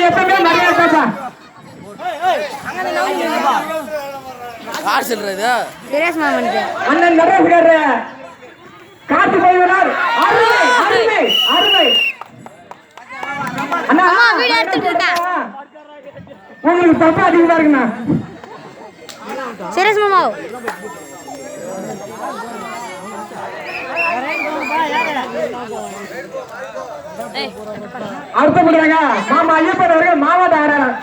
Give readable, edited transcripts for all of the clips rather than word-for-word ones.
எப்பவுமே மரியாதை அண்ணன் நடராஜர் காத்து போய்வினார். அருமை அருமை அருமை அண்ணா உங்களுக்கு தப்பா அதிகமா இருக்குண்ணா. சீரியஸ் மாமா அடுத்தபடியாக மாமா ஐயப்பன் அவர்கள் மாவட்ட ஆறாளர்.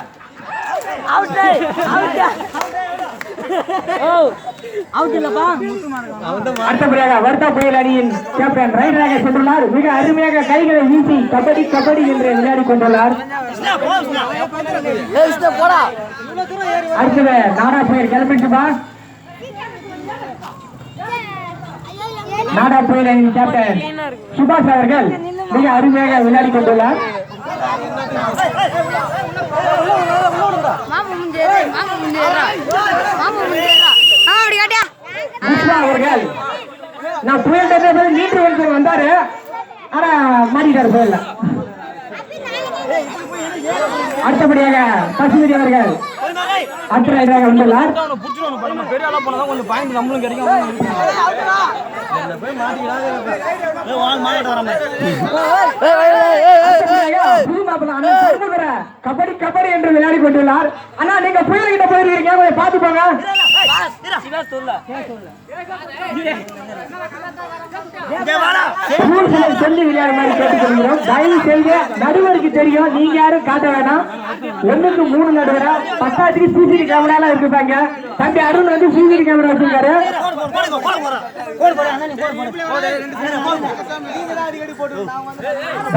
அடுத்தபடியாக வர்த்தா புயல் அணியின் கேப்டன் ரைடராக சென்றுள்ளார். மிக அருமையாக கைகளை வீசி கபடி கபடி என்று விளையாடி கொண்டுள்ளார். அடுத்தது நாடா புயல் கிளம்பிட்டுப்பா. நாடா புயல் அணியின் கேப்டன் சுபாஷ் அவர்கள் மிக அருமையாக விளையாடி கொண்டுள்ளார். அவர்கள் நான் புயல் நீட்டு வந்து வந்தாரு. ஆனா மாறிட்டாரு புயல்ல. அடுத்தபடியாக பசுமதி அவர்கள் அடுத்த ரைடராக வந்துள்ளார். கபடி கபடி என்று விளையாடி கொண்டுள்ளார். ஆனா நீங்க புயல்கிட்ட போயிருக்கீங்க, கொஞ்சம் பார்த்து போங்க. சொல்லி விளையாட மாதிரி கேட்டுக்கொள்கிறோம். தயவு செய்து நடுவருக்கு தெரியும், நீங்க யாரும் காட்ட வேணாம். 1க்கு 3 நடுவரா 10க்கு சிசிடிவி கேமரா இருக்குப்பாங்க. தம்பி அருண் வந்து சிசிடிவி கேமரா வச்சிருக்காரு.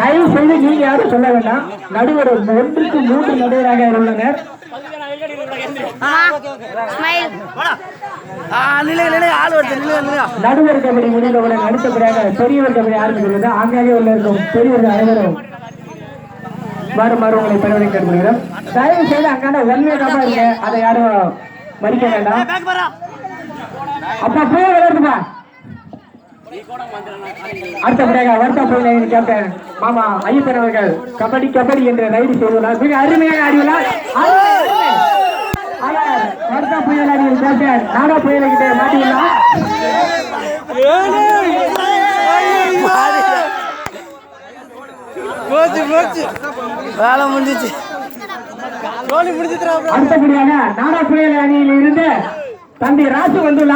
தயவு செய்து நீங்க யாரும் சொல்ல வேண்டாம். நடுவர் 1க்கு 3 நடுவராக உள்ளனர். நடுவர் கபடி முடிந்தவுடன் அடுத்தபடியாக பெரியவர் கபடி ஆரம்பிக்கிறது. ஆங்காங்கே உள்ள இருக்கும் பெரியவர்கள் அனைவரும் மாறுமாறு உங்களை பெறுவதை கேட்டுக்கொள்கிறோம். தயவு செய்து அங்கான ஒன்மையமா இருக்கு, அதை யாரும் மறிக்க வேண்டாம். அப்பா போய் விளையாடுப்பா. அடுத்தபடியாக வர்த்தா புயல் கேப்டன் மாமா ஐயப்பன் அவர்கள் கபடி கபடி என்று ரைடு செய்துள்ளார். மிக அருமையாக ஆடியுள்ளார். வர்த்தா புயல் அணியின் கேப்டன் நாடா புயலை கிட்ட மாட்டியுள்ளார். அடுத்தபடியாக நாடா புயல் அணியில் இருந்து தம்பி ராசு வந்துள்ளார்.